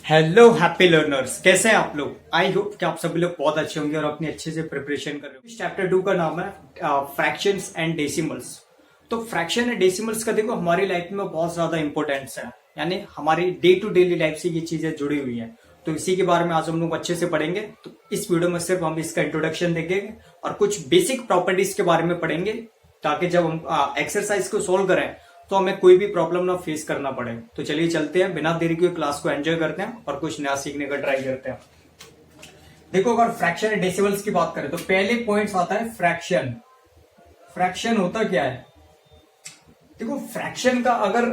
Hello happy learners, कैसे हैं आप लोग। आई होप कि आप सभी लोग बहुत अच्छे होंगे और अपनी अच्छे से प्रिपरेशन कर रहे हो। इस चैप्टर 2 का नाम है फ्रैक्शंस एंड डेसिमल्स। तो फ्रैक्शन एंड डेसिमल्स का देखो हमारी लाइफ में बहुत ज्यादा इंपॉर्टेंस है, यानी हमारी डे टू डेली लाइफ से ये चीजें जुड़ी हुई है। तो इसी के बारे में आज हम लोग अच्छे से पढ़ेंगे। तो इस वीडियो में सिर्फ हम इसका इंट्रोडक्शन देखेंगे और कुछ बेसिक प्रॉपर्टीज के बारे में पढ़ेंगे, ताकि जब हम एक्सरसाइज को सोल्व करें तो हमें कोई भी प्रॉब्लम ना फेस करना पड़े। तो चलिए चलते हैं, बिना देरी के क्लास को एंजॉय करते हैं और कुछ नया सीखने का ट्राई करते हैं। देखो, अगर फ्रैक्शन एंड डेसिमल्स की बात करें तो पहले पॉइंट्स आता है फ्रैक्शन। फ्रैक्शन होता क्या है? देखो, फ्रैक्शन का अगर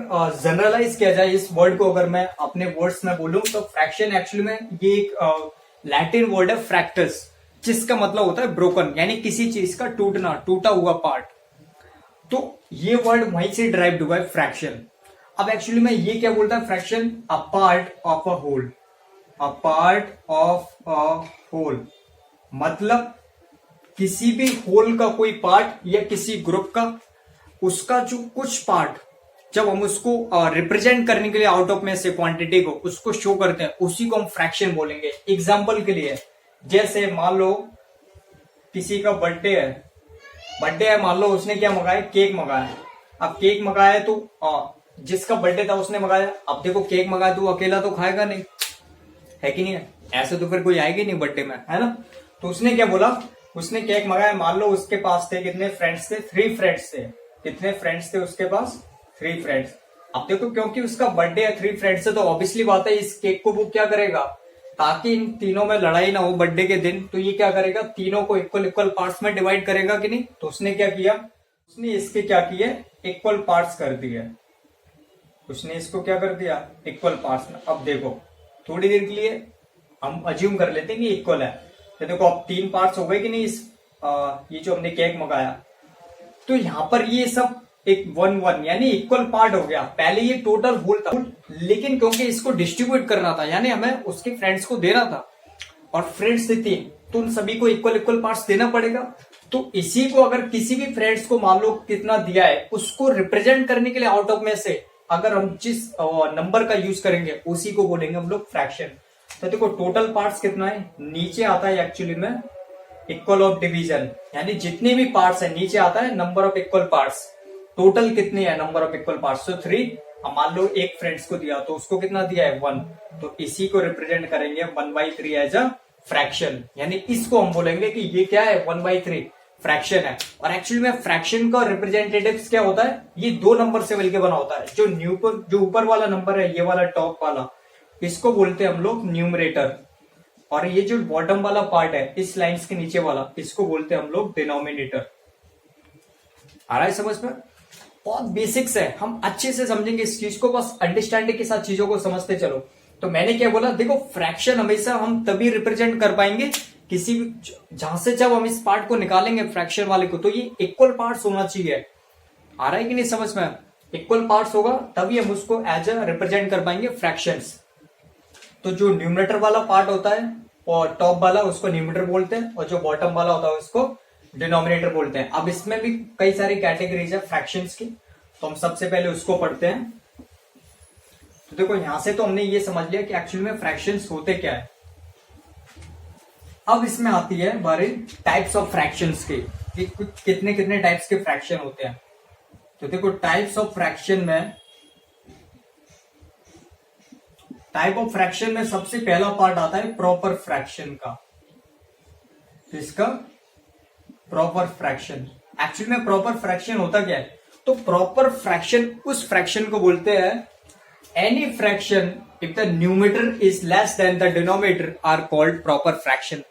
जनरलाइज किया जाए इस वर्ड को, अगर मैं अपने वर्ड्स में बोलूं तो फ्रैक्शन एक्चुअली में ये एक लैटिन वर्ड है फ्रैक्टस, जिसका मतलब होता है ब्रोकन, यानी किसी चीज का टूटना, टूटा हुआ पार्ट। तो ये वर्ड वहीं से ड्राइव्ड हुआ है फ्रैक्शन। अब एक्चुअली में ये क्या बोलता है fraction? A part of a whole. A part of a whole मतलब किसी भी होल का कोई पार्ट या किसी ग्रुप का, उसका जो कुछ पार्ट, जब हम उसको रिप्रेजेंट करने के लिए आउट ऑफ में से क्वांटिटी को उसको शो करते हैं, उसी को हम फ्रैक्शन बोलेंगे। एग्जाम्पल के लिए, जैसे मान लो किसी का बर्थडे है, मान लो उसने क्या मंगाया, केक मंगाया। अब केक मंगाया तो जिसका बर्थडे था उसने मंगाया। अब देखो, केक मंगाया तो अकेला तो खाएगा नहीं, है कि नहीं है? ऐसे तो फिर कोई आएगी नहीं बर्थडे में, है ना? तो उसने क्या बोला, उसने केक मंगाया। मान लो उसके पास थे कितने फ्रेंड्स थे? 3 फ्रेंड्स थे। कितने फ्रेंड्स थे उसके पास? 3 फ्रेंड्स। अब देखो, क्योंकि उसका बर्थडे है, 3 फ्रेंड्स है, तो ऑब्वियसली बात है इस केक को वो क्या करेगा, ताकि इन तीनों में लड़ाई ना हो बर्थडे के दिन, तो ये क्या करेगा, तीनों को इक्वल इक्वल पार्ट्स में डिवाइड करेगा कि नहीं? तो उसने क्या किया, उसने इसके क्या किए, इक्वल पार्ट्स कर दिए। उसने इसको क्या कर दिया, इक्वल पार्ट्स में। अब देखो, थोड़ी देर के लिए हम अज्यूम कर लेते हैं कि इक्वल है। तो देखो, अब 3 पार्ट्स हो गए कि नहीं इस ये जो हमने केक मंगाया। तो यहां पर ये सब एक 1-1 यानी इक्वल पार्ट हो गया। पहले ये टोटल होल था, लेकिन क्योंकि इसको डिस्ट्रीब्यूट करना था, यानी हमें उसके फ्रेंड्स को देना था, और फ्रेंड्स थे 3, तो उन सभी को इक्वल इक्वल पार्ट्स देना पड़ेगा। तो इसी को अगर किसी भी फ्रेंड्स को मान लो कितना दिया है, उसको रिप्रेजेंट करने के लिए आउट ऑफ में से अगर हम जिस नंबर का यूज करेंगे उसी को बोलेंगे हम लोग फ्रैक्शन। तो देखो, टोटल पार्ट्स कितना है, नीचे आता है एक्चुअली में इक्वल ऑफ डिवीजन, यानी जितने भी पार्ट्स है नीचे आता है number of equal parts. Total कितने हैं नंबर ऑफ इक्वल पार्ट्स? तो 3। अब मान लो एक फ्रेंड्स को दिया तो उसको कितना दिया है, 1। तो इसी को रिप्रेजेंट करेंगे 1/3 एज अ फ्रैक्शन, यानी इसको हम बोलेंगे कि ये क्या है, 1/3 फ्रैक्शन है। और एक्चुअली में फ्रैक्शन का रिप्रेजेंटेटिव क्या होता है, ये 2 नंबर से मिलकर बना होता है। जो ऊपर वाला नंबर है, ये वाला टॉप वाला, इसको बोलते हैं हम लोग न्यूमरेटर, और ये जो बॉटम वाला पार्ट है इस लाइंस के नीचे वाला, इसको बोलते हैं हम लोग डिनोमिनेटर। आ रहा है समझ में? बहुत बेसिक्स है, हम अच्छे से समझेंगे इस चीज को, बस अंडरस्टैंडिंग के साथ चीजों को समझते चलो। तो मैंने क्या बोला, देखो फ्रैक्शन हमेशा हम तभी रिप्रेजेंट कर पाएंगे किसी भी, जहां से जब हम इस पार्ट को निकालेंगे फ्रैक्शन वाले को, तो ये इक्वल पार्ट्स होना चाहिए। आ रहा है कि नहीं समझ में? इक्वल पार्ट्स होगा तभी हम उसको एज अ रिप्रेजेंट कर पाएंगे फ्रैक्शंस। तो जो न्यूमरेटर वाला पार्ट होता है और टॉप वाला, उसको न्यूमरेटर बोलते हैं, और जो बॉटम वाला होता है उसको डिनोमिनेटर बोलते हैं। अब इसमें भी कई सारी कैटेगरीज है फ्रैक्शंस की, तो हम सबसे पहले उसको पढ़ते हैं। तो देखो, यहां से तो हमने ये समझ लिया कि एक्चुअली में फ्रैक्शंस होते क्या है। अब इसमें आती है बारी टाइप्स ऑफ फ्रैक्शंस की, कि कितने कितने टाइप्स के फ्रैक्शन होते हैं। तो देखो, टाइप्स ऑफ फ्रैक्शन में सबसे पहला पार्ट आता है प्रॉपर फ्रैक्शन का। इसका प्रॉपर फ्रैक्शन, एक्चुअली में प्रॉपर फ्रैक्शन होता क्या है? तो प्रॉपर फ्रैक्शन उस फ्रैक्शन को बोलते हैं, any fraction if the numerator is less than the denominator are called proper fraction.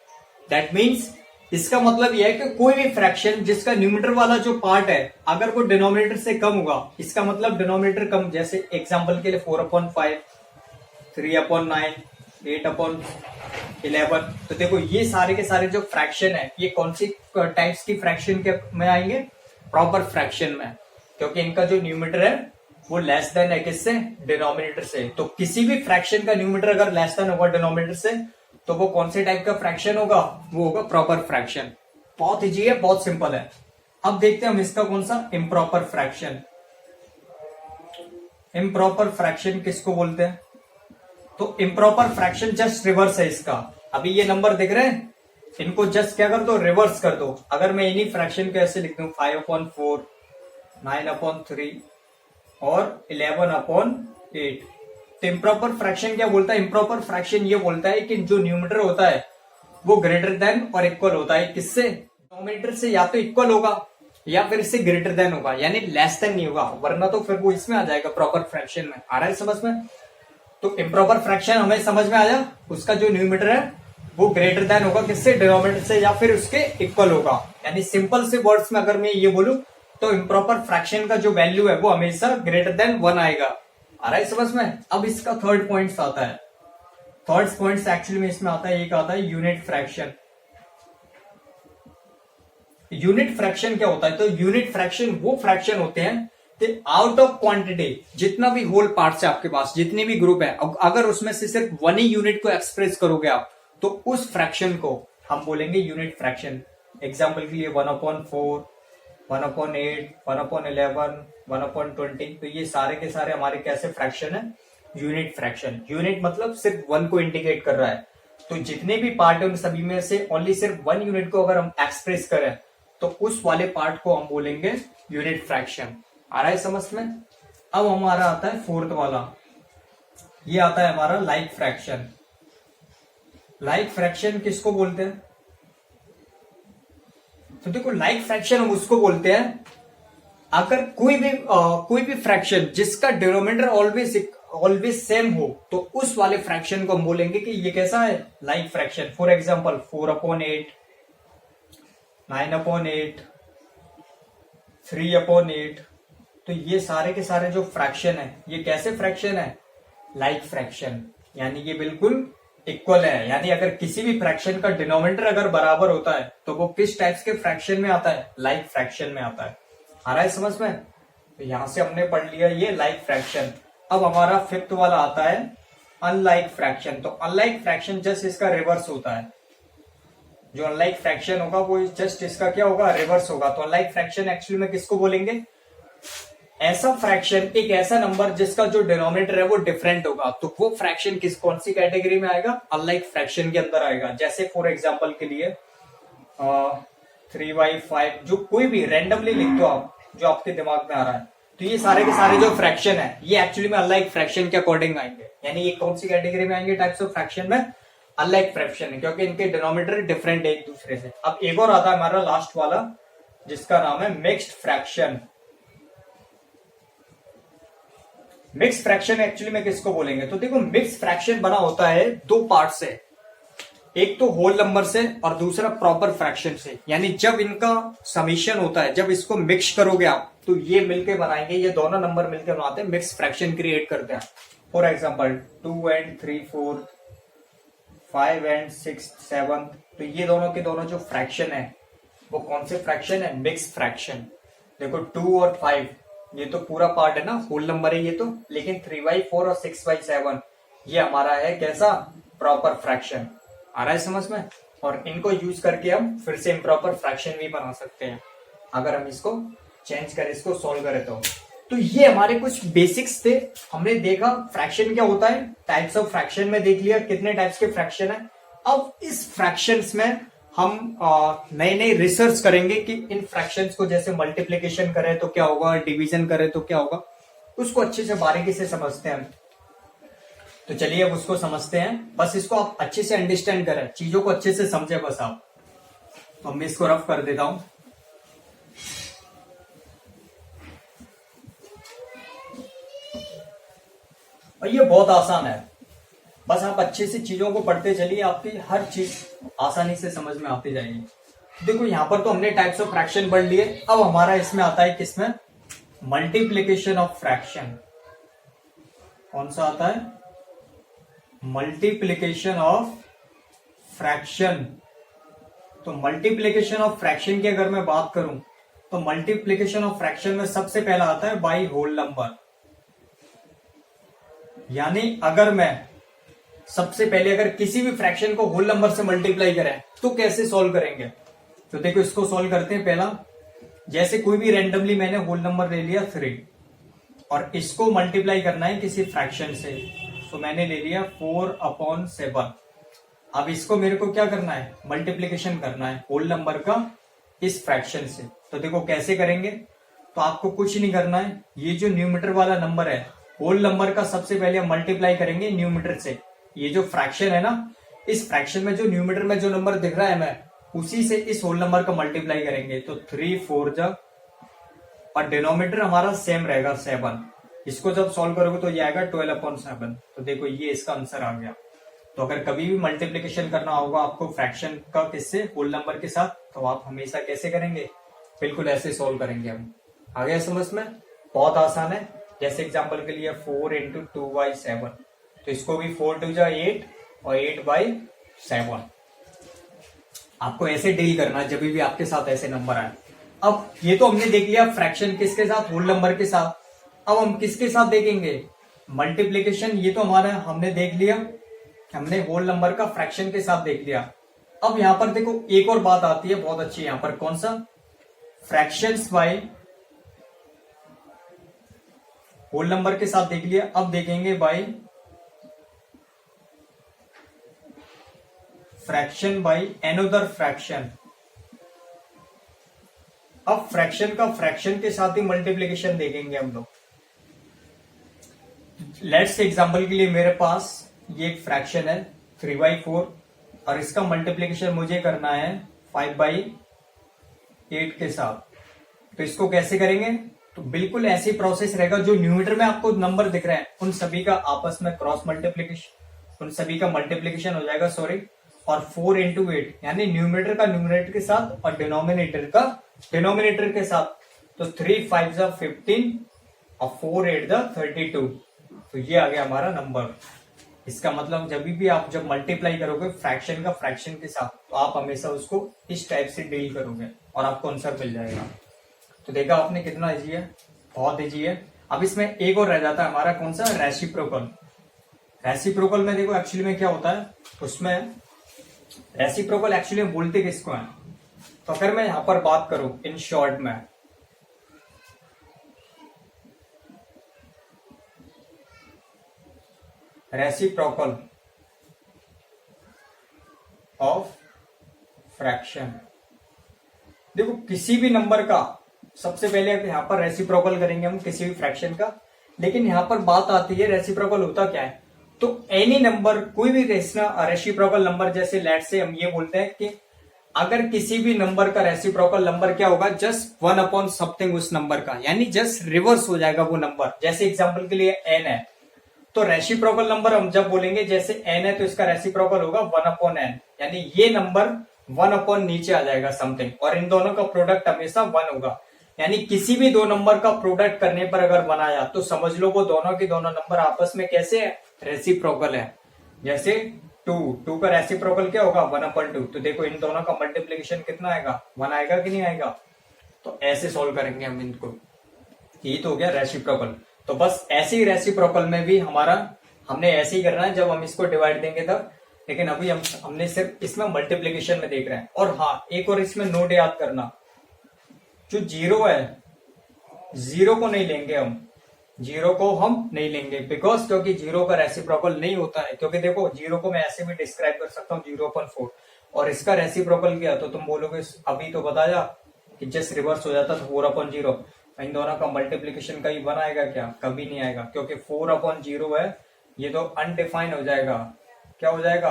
That means, इसका मतलब यह है कि कोई भी फ्रैक्शन जिसका न्यूमरेटर वाला जो पार्ट है अगर वो डिनोमिनेटर से कम होगा, इसका मतलब डिनोमिनेटर कम, जैसे एग्जांपल के लिए 4/5, 3/9, 8/11। तो देखो, ये सारे के सारे जो फ्रैक्शन है, ये कौन सी टाइप्स की फ्रैक्शन के में आएंगे? प्रॉपर फ्रैक्शन में, क्योंकि इनका जो न्यूमरेटर है वो लेस देन है किससे? डिनोमिनेटर से। तो किसी भी फ्रैक्शन का न्यूमरेटर अगर लेस देन होगा डिनोमिनेटर से, तो वो कौन से टाइप का फ्रैक्शन होगा? वो होगा प्रॉपर फ्रैक्शन। बहुत इजी है, बहुत सिंपल है। अब देखते हैं हम इसका कौन सा, इम्प्रॉपर फ्रैक्शन। इम्प्रॉपर फ्रैक्शन किसको बोलते हैं? तो इम्प्रॉपर फ्रैक्शन जस्ट रिवर्स है इसका। अभी ये नंबर दिख रहे हैं, इनको जस्ट क्या कर दो, रिवर्स कर दो। अगर मैं इन्हीं फ्रैक्शन को ऐसे लिख दूं 5/4, 9/3 और 11/8, तो इम्प्रॉपर फ्रैक्शन क्या बोलता है, इम्प्रॉपर फ्रैक्शन ये बोलता है कि जो न्यूमरेटर होता है वो ग्रेटर देन और इक्वल होता है किससे, डिनोमिनेटर से। या तो इक्वल होगा या फिर इससे ग्रेटर देन होगा, यानी लेस देन नहीं होगा, वरना तो फिर वो इसमें आ जाएगा प्रॉपर फ्रैक्शन में। आ रहा है समझ में? तो इम्प्रॉपर फ्रैक्शन हमें समझ में आया, उसका जो न्यूमरेटर है वो ग्रेटर देन होगा किससे, डिनोमिनेटर से, या फिर उसके इक्वल होगा। यानी सिंपल से वर्ड्स में अगर मैं ये बोलूं तो इम्प्रॉपर फ्रैक्शन का जो वैल्यू है वो हमेशा ग्रेटर देन 1 आएगा। आ रहा है समझ में? अब इसका थर्ड पॉइंट आता है, थर्ड पॉइंट एक्चुअली में इसमें आता है, एक आता है यूनिट फ्रैक्शन। यूनिट फ्रैक्शन क्या होता है, तो यूनिट फ्रैक्शन वो फ्रैक्शन होते हैं आउट ऑफ क्वांटिटी, जितना भी होल पार्ट्स है आपके पास, जितने भी ग्रुप है, अगर उसमें से सिर्फ वन ही यूनिट को एक्सप्रेस करोगे आप, तो उस फ्रैक्शन को हम बोलेंगे यूनिट फ्रैक्शन। एग्जाम्पल के लिए 1/4, 1/8, 1/11, 1/20, तो ये सारे के सारे हमारे कैसे फ्रैक्शन है, यूनिट फ्रैक्शन। यूनिट मतलब सिर्फ वन को इंडिकेट कर रहा है, तो जितने भी पार्ट है उन सभी में से ओनली सिर्फ वन यूनिट को अगर हम एक्सप्रेस करें तो उस वाले पार्ट को हम बोलेंगे यूनिट फ्रैक्शन। आ रहा है समझ में? अब हमारा आता है फोर्थ वाला, ये आता है हमारा लाइक फ्रैक्शन। लाइक फ्रैक्शन किसको बोलते हैं, तो देखो लाइक फ्रैक्शन हम उसको बोलते हैं अगर कोई भी फ्रैक्शन जिसका डिनोमिनेटर ऑलवेज सेम हो, तो उस वाले फ्रैक्शन को हम बोलेंगे कि ये कैसा है, लाइक फ्रैक्शन। फॉर एग्जांपल 4/8, 9/8, 3/8, तो ये सारे के सारे जो फ्रैक्शन है ये कैसे फ्रैक्शन है, लाइक फ्रैक्शन, यानी ये बिल्कुल इक्वल है। यानी अगर किसी भी फ्रैक्शन का डिनोमिनेटर अगर बराबर होता है तो वो किस टाइप्स के फ्रैक्शन में आता है, लाइक फ्रैक्शन में आता है। आ रहा है समझ में? तो यहां से हमने पढ़ लिया ये लाइक फ्रैक्शन। अब हमारा फिफ्थ वाला आता है अनलाइक फ्रैक्शन। तो अनलाइक फ्रैक्शन जस्ट इसका रिवर्स होता है, जो अनलाइक फ्रैक्शन होगा वो जस्ट इसका क्या होगा, रिवर्स होगा। तो अनलाइक फ्रैक्शन एक्चुअली में किसको बोलेंगे, ऐसा फ्रैक्शन, एक ऐसा नंबर जिसका जो डिनोमिनेटर है वो डिफरेंट होगा, तो वो फ्रैक्शन कौन सी कैटेगरी में आएगा, अनलाइक फ्रैक्शन के अंदर आएगा। जैसे फॉर एग्जांपल के लिए 3/5, जो कोई भी रैंडमली लिख दो आप, जो आपके दिमाग में आ रहा है, तो ये सारे के सारे जो फ्रैक्शन है ये एक्चुअली में अनलाइक फ्रैक्शन के अकॉर्डिंग आएंगे। यानी ये कौन सी कैटेगरी में आएंगे, टाइप्स ऑफ फ्रैक्शन में अनलाइक फ्रैक्शन है, क्योंकि इनके डिनोमिनेटर डिफरेंट है एक दूसरे से। अब एक और आता है हमारा लास्ट वाला, जिसका नाम है mixed fraction. Mix fraction actually में किसको बोलेंगे, तो देखो मिक्स फ्रैक्शन बना होता है दो पार्ट से, एक तो होल नंबर से और दूसरा प्रॉपर फ्रैक्शन से। यानी जब इनका समीशन होता है, जब इसको मिक्स करोगे आप, तो ये मिलके बनाएंगे, ये दोनों नंबर मिलकर बनाते हैं मिक्स फ्रैक्शन क्रिएट करते हैं। फॉर एग्जाम्पल 2 and 3/4, 5 and 6/7, तो ये दोनों के दोनों जो फ्रैक्शन है वो कौन से फ्रैक्शन है, मिक्स फ्रैक्शन। देखो 2 और 5 ये तो पूरा पार्ट है ना, होल नंबर है ये तो, लेकिन 3/4 और 6/7 ये हमारा है कैसा, प्रॉपर फ्रैक्शन। आ रहा है समझ में? और इनको यूज करके हम फिर से इम्प्रॉपर फ्रैक्शन भी बना सकते हैं, अगर हम इसको चेंज करें, इसको सोल्व करें तो ये हमारे कुछ बेसिक्स थे। हमने देखा फ्रैक्शन क्या होता है, टाइप्स ऑफ फ्रैक्शन में देख लिया कितने टाइप्स के फ्रैक्शन है। अब इस फ्रैक्शंस में हम नए नए रिसर्च करेंगे कि इन फ्रैक्शंस को जैसे मल्टीप्लीकेशन करें तो क्या होगा, डिवीजन करें तो क्या होगा, उसको अच्छे से बारीकी से समझते हैं। तो चलिए अब उसको समझते हैं, बस इसको आप अच्छे से अंडरस्टैंड करें, चीजों को अच्छे से समझे बस आप। तो मैं इसको रफ कर देता हूं। और ये बहुत आसान है, बस आप अच्छे से चीजों को पढ़ते चलिए, आपकी हर चीज आसानी से समझ में आती जाएगी। देखो यहां पर तो हमने टाइप्स ऑफ फ्रैक्शन पढ़ लिए। अब हमारा इसमें आता है किसमें, मल्टीप्लीकेशन ऑफ फ्रैक्शन। कौन सा आता है, मल्टीप्लीकेशन ऑफ फ्रैक्शन। तो मल्टीप्लीकेशन ऑफ फ्रैक्शन की अगर मैं बात करूं तो मल्टीप्लीकेशन ऑफ फ्रैक्शन में सबसे पहला आता है बाई होल नंबर। यानी अगर मैं सबसे पहले अगर किसी भी फ्रैक्शन को होल नंबर से मल्टीप्लाई करें तो कैसे सॉल्व करेंगे, तो देखो इसको सॉल्व करते हैं। पहला, जैसे कोई भी रैंडमली मैंने होल नंबर ले लिया 3 और इसको मल्टीप्लाई करना है किसी फ्रैक्शन से, तो मैंने ले लिया 4/7। अब इसको मेरे को क्या करना है, मल्टीप्लीकेशन करना है होल नंबर का इस फ्रैक्शन से। तो देखो कैसे करेंगे, तो आपको कुछ नहीं करना है, ये जो न्यूमरेटर वाला नंबर है होल नंबर का सबसे पहले हम मल्टीप्लाई करेंगे न्यूमरेटर से। ये जो फ्रैक्शन है ना, इस फ्रैक्शन में जो न्यूमरेटर में जो नंबर दिख रहा है मैं उसी से इस होल नंबर का मल्टीप्लाई करेंगे। तो 3 4 जा, और डिनोमिनेटर हमारा सेम रहेगा 7। इसको जब सॉल्व करोगे तो ये आएगा 12/7। तो देखो ये इसका आंसर आ गया। तो अगर कभी भी मल्टीप्लीकेशन करना होगा आपको फ्रैक्शन का किससे, होल नंबर के साथ, तो आप हमेशा कैसे करेंगे, बिल्कुल ऐसे सॉल्व करेंगे हम। आ गया समझ में, बहुत आसान है। जैसे एग्जांपल के लिए 4 × 2/7, तो इसको भी 4 2 जा 8 और 8/7। आपको ऐसे डील करना है जब भी आपके साथ ऐसे नंबर आए। अब ये तो हमने देख लिया फ्रैक्शन किसके साथ, होल नंबर के साथ। अब हम किसके साथ देखेंगे, मल्टीप्लीकेशन। ये तो हमारा हमने देख लिया, हमने होल नंबर का फ्रैक्शन के साथ देख लिया। अब यहां पर देखो एक और बात आती है बहुत अच्छी, यहां पर कौन सा, फ्रैक्शंस बाय होल नंबर के साथ देख लिया। अब देखेंगे by fraction by another fraction. अब फ्रैक्शन का फ्रैक्शन के साथ ही मल्टीप्लीकेशन देखेंगे हम लोग। लेट्स एग्जांपल के लिए मेरे पास ये एक फ्रैक्शन है 3/4 और इसका मल्टीप्लीकेशन मुझे करना है 5/8 के साथ। तो इसको कैसे करेंगे, तो बिल्कुल ऐसी प्रोसेस रहेगा। जो न्यूमरेटर में आपको नंबर दिख रहे हैं उन सभी का आपस में क्रॉस मल्टीप्लीकेशन, उन सभी का मल्टीप्लीकेशन हो जाएगा, सॉरी। और 4 × 8 यानी न्यूमरेटर का न्यूमरेटर के साथ और डिनोमिनेटर का डिनोमिनेटर के साथ। तो 3 5 जा 15 और 4 8 जा 32। तो ये आ गया हमारा नंबर। इसका मतलब जब भी आप जब मल्टीप्लाई करोगे फ्रैक्शन का फ्रैक्शन के साथ, तो आप हमेशा उसको इस टाइप से डील करोगे और आपको आंसर मिल जाएगा। तो देखा आपने कितना इजी है, बहुत इजी है। अब इसमें एक और रह जाता है हमारा कौन सा, रेसिप्रोकल। रेसिप्रोकल में देखो एक्चुअली में क्या होता है, उसमें रेसिप्रोकल एक्चुअली में बोलते किसको है। तो अगर मैं यहां पर बात करूं इन शॉर्ट में, रेसिप्रोकल ऑफ फ्रैक्शन, देखो किसी भी नंबर का सबसे पहले यहां पर रेसिप्रोकल करेंगे हम किसी भी फ्रैक्शन का। लेकिन यहां पर बात आती है रेसिप्रोकल होता क्या है, तो एनी नंबर, कोई भी रेसिप्रोकल नंबर, जैसे लेट से हम ये बोलते हैं कि अगर किसी भी नंबर का रेसिप्रोकल नंबर क्या होगा, जस्ट 1/something उस नंबर का, यानी जस्ट रिवर्स हो जाएगा वो नंबर। जैसे एग्जांपल के लिए n है, तो रेसिप्रोकल नंबर हम जब बोलेंगे जैसे n है तो इसका रेसिप्रोकल होगा 1/n, यानी ये नंबर 1/ नीचे आ जाएगा समथिंग, और इन दोनों का प्रोडक्ट हमेशा 1 होगा। यानी किसी भी दो नंबर का प्रोडक्ट करने पर अगर बनाया तो समझ लो वो दोनों के दोनों नंबर आपस में कैसे है, रेसिप्रोकल है। जैसे 2 का रेसिप्रोकल क्या होगा, 1/2। तो देखो इन दोनों का मल्टीप्लीकेशन कितना आएगा, 1 आएगा कि नहीं आएगा। तो ऐसे सॉल्व करेंगे हम इनको, ये तो हो गया रेसिप्रोकल। तो बस ऐसे ही रेसिप्रोकल में भी हमने ऐसे ही करना है जब हम इसको डिवाइड देंगे तब। लेकिन अभी हमने सिर्फ इसमें मल्टीप्लीकेशन में देख रहे हैं। और हाँ, एक और इसमें नोट याद करना, जो 0 है, 0 को नहीं लेंगे हम, 0 को हम नहीं लेंगे बिकॉज क्योंकि 0 का रेसिप्रोकल नहीं होता है। क्योंकि देखो 0 को मैं ऐसे भी डिस्क्राइब कर सकता हूँ 0/4, और इसका रेसिप्रोकल क्या, तो तुम बोलोगे अभी तो बताया कि जस्ट रिवर्स हो जाता तो 4/0। इन दोनों का मल्टीप्लीकेशन का ही 1 आएगा क्या, कभी नहीं आएगा, क्योंकि 4/0 है, ये तो अनडिफाइन हो जाएगा। क्या हो जाएगा,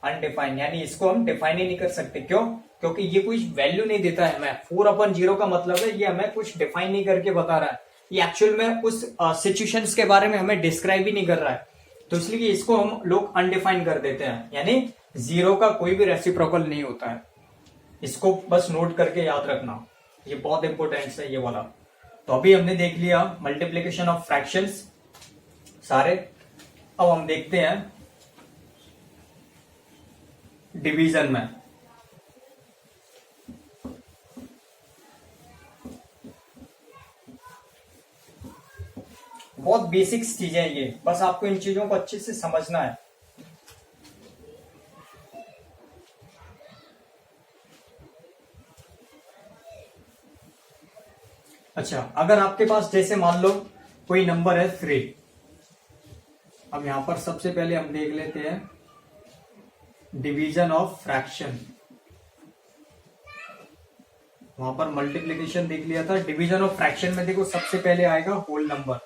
अनडिफाइन, यानी इसको हम डिफाइन ही नहीं कर सकते। क्यों, क्योंकि ये कोई वैल्यू नहीं देता है हमें। 4/0 का मतलब है ये हमें कुछ डिफाइन नहीं करके बता रहा है, ये एक्चुअल में उस सिचुएशंस के बारे में हमें डिस्क्राइब ही नहीं कर रहा है। तो इसलिए इसको हम लोग अनडिफाइन कर देते हैं, यानी 0 का कोई भी रेसिप्रोकल नहीं होता है। इसको बस नोट करके याद रखना, ये बहुत इंपॉर्टेंट है ये वाला। तो अभी हमने देख लिया मल्टीप्लीकेशन ऑफ फ्रैक्शंस सारे। अब हम देखते हैं डिवीजन में। बहुत बेसिक्स चीजें हैं ये, बस आपको इन चीजों को अच्छे से समझना है। अच्छा, अगर आपके पास जैसे मान लो कोई नंबर है 3, अब यहां पर सबसे पहले हम देख लेते हैं डिवीजन ऑफ फ्रैक्शन। वहां पर मल्टीप्लीकेशन देख लिया था। डिवीजन ऑफ फ्रैक्शन में देखो सबसे पहले आएगा होल नंबर।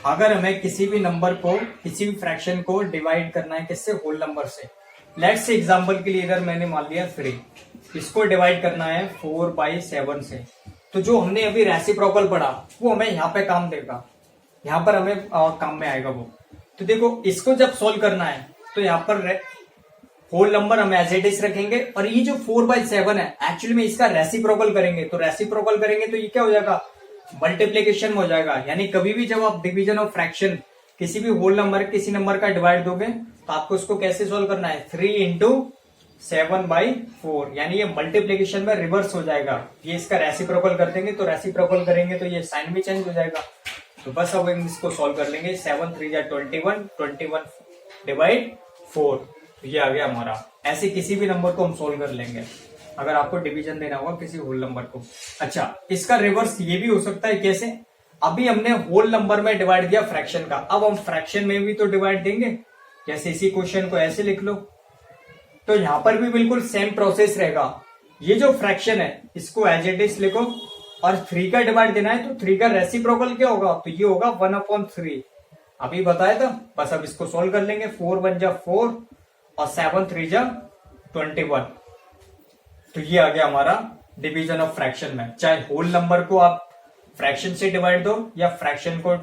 अगर हमें किसी भी नंबर को, किसी भी फ्रैक्शन को डिवाइड करना है किससे, होल नंबर से। लेट्स से एग्जांपल के लिए अगर मैंने मान लिया 3, इसको डिवाइड करना है 4/7 से, तो जो हमने अभी रेसिप्रोकल पढ़ा वो हमें यहाँ पे काम देगा, यहाँ पर हमें काम में आएगा वो। तो देखो इसको जब सोल्व करना है तो यहाँ पर होल नंबर हम एज इट इज रखेंगे, और ये जो 4/7 है एक्चुअली में इसका रेसिप्रोकल करेंगे, तो रेसिप्रोकल करेंगे तो ये क्या हो जाएगा, मल्टीप्लीकेशन हो जाएगा। यानी कभी भी जब आप डिवीजन ऑफ फ्रैक्शन किसी भी होल नंबर, किसी नंबर का डिवाइड दोगे तो आपको उसको कैसे सोल्व करना है, 3 इंटू 7/4, यानी ये मल्टीप्लीकेशन में रिवर्स हो जाएगा। ये इसका रेसिप्रोकल कर देंगे, तो रेसिप्रोकल करेंगे तो ये साइन भी चेंज हो जाएगा। तो बस अब हम इसको सॉल्व कर लेंगे। 7 3 21, 21 डिवाइड 4, तो ये आ गया हमारा। ऐसे किसी भी नंबर को हम सोल्व कर लेंगे अगर आपको डिवीजन देना होगा किसी होल नंबर को। अच्छा, इसका रिवर्स ये भी हो सकता है, कैसे, अभी हमने होल नंबर में डिवाइड दिया फ्रैक्शन का, अब हम फ्रैक्शन में भी तो डिवाइड देंगे। जैसे इसी क्वेश्चन को ऐसे लिख लो, तो यहां पर भी बिल्कुल सेम प्रोसेस रहेगा। ये जो फ्रैक्शन है इसको एज इट इज लिखो, और 3 का डिवाइड देना है तो 3 का रेसिप्रोकल क्या होगा, तो ये होगा 1/3। अभी बताया था, बस अब इसको सोल्व कर लेंगे। 4 1 जा 4 और 7 3 जा 21, तो ये आ गया हमारा डिवीजन ऑफ फ्रैक्शन में। चाहे होल नंबर को आप फ्रैक्शन से डिवाइड दो या फ्रैक्शन को,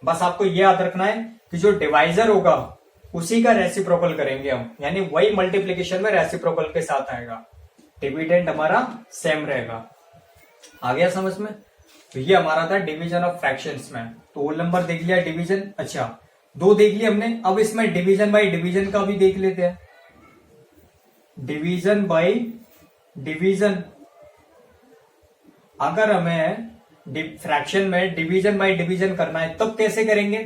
बस आपको ये याद रखना है कि जो डिवाइजर होगा उसी का रेसिप्रोकल करेंगे हम, यानी वही मल्टीप्लीकेशन में रेसिप्रोकल के साथ आएगा। डिविडेंड हमारा सेम रहेगा। आ गया समझ में। तो ये हमारा था डिवीजन ऑफ फ्रैक्शंस में। तो होल नंबर देख लिया, डिवीजन, अच्छा 2 देख लिया हमने। अब इसमें डिवीजन बाय डिवीजन का भी देख लेते हैं। डिवीजन बाय डिवीजन, अगर हमें फ्रैक्शन में डिवीजन बाय डिवीजन करना है तब कैसे करेंगे,